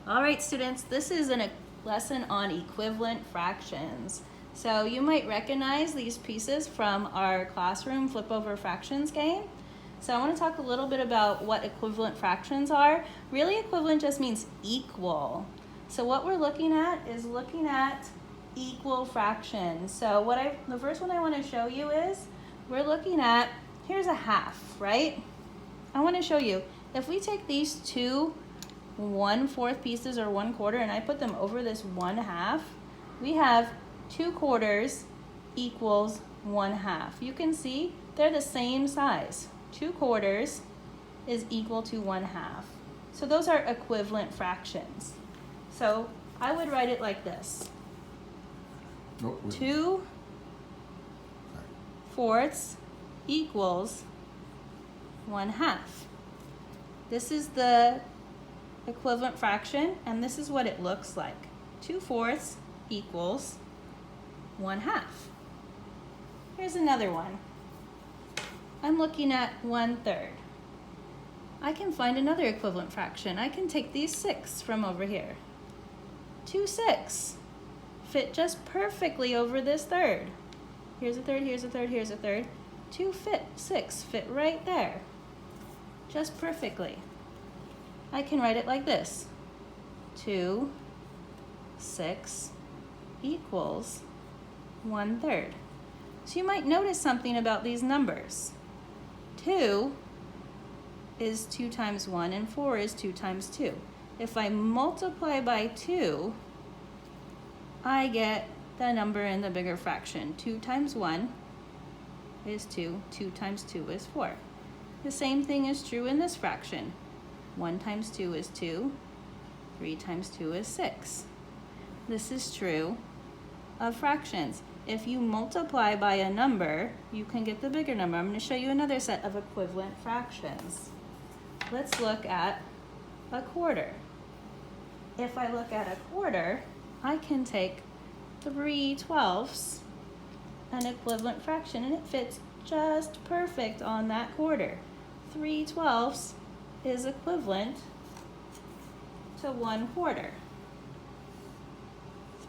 All right, students, this is a lesson on equivalent fractions. So you might recognize these pieces from our classroom flip over fractions game. So I want to talk a little bit about what equivalent fractions are. Really, equivalent just means equal. So what we're looking at is equal fractions. So the first one I want to show you is we're looking at, here's a half, right? I want to show you, if we take these two 1/4 pieces or 1/4 and I put them over this 1/2, we have 2/4 equals 1/2. You can see they're the same size. 2/4 is equal to 1/2. So those are equivalent fractions. So I would write it like this. 2/4 equals 1/2. This is the equivalent fraction, and this is what it looks like. 2/4 equals 1/2. Here's another one. I'm looking at 1/3. I can find another equivalent fraction. I can take these 6 from over here. 2/6 fit just perfectly over this third. Here's a third, here's a third, here's a third. 2/6 fit right there, just perfectly. I can write it like this. 2/6 equals 1/3. So you might notice something about these numbers. 2 is 2 times 1 and 4 is 2 times 2. If I multiply by 2, I get the number in the bigger fraction. 2 times 1 is 2. 2 times 2 is 4. The same thing is true in this fraction. 1 times 2 is 2. 3 times 2 is 6. This is true of fractions. If you multiply by a number, you can get the bigger number. I'm going to show you another set of equivalent fractions. Let's look at a quarter. If I look at a quarter, I can take 3/12, an equivalent fraction, and it fits just perfect on that quarter. 3/12 is equivalent to 1/4.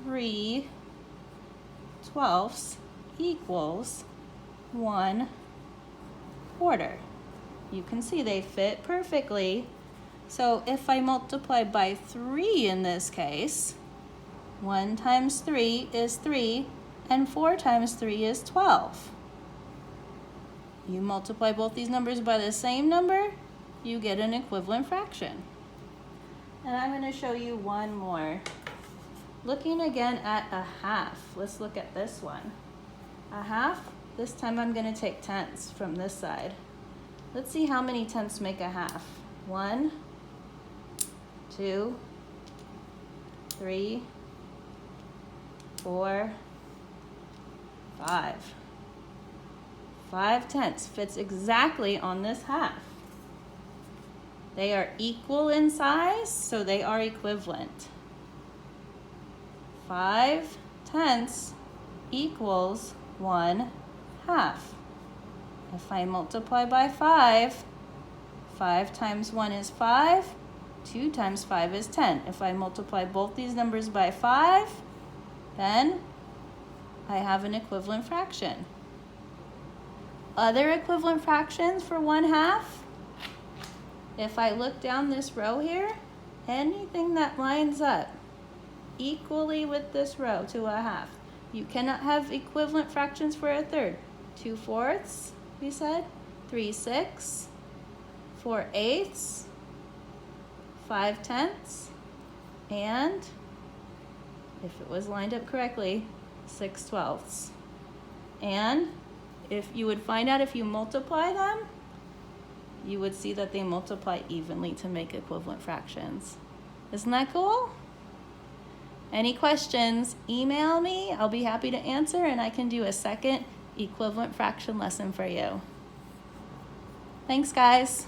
3/12 equals 1/4. You can see they fit perfectly. So if I multiply by 3 in this case, 1 times 3 is 3, and 4 times 3 is 12. You multiply both these numbers by the same number, you get an equivalent fraction. And I'm going to show you one more. Looking again at a half. Let's look at this one. A half, this time I'm going to take tenths from this side. Let's see how many tenths make a half. 1, 2, 3, 4, 5. 5/10 fits exactly on this half. They are equal in size, so they are equivalent. 5/10 equals 1/2. If I multiply by 5, 5 times 1 is 5, 2 times 5 is 10. If I multiply both these numbers by 5, then I have an equivalent fraction. Other equivalent fractions for 1/2, if I look down this row here, anything that lines up equally with this row to a half. You cannot have equivalent fractions for a third. 2/4, we said, 3/6, 4/8, 5/10, and if it was lined up correctly, 6/12. And if you would find out if you multiply them, you would see that they multiply evenly to make equivalent fractions. Isn't that cool? Any questions, email me. I'll be happy to answer, and I can do a second equivalent fraction lesson for you. Thanks, guys.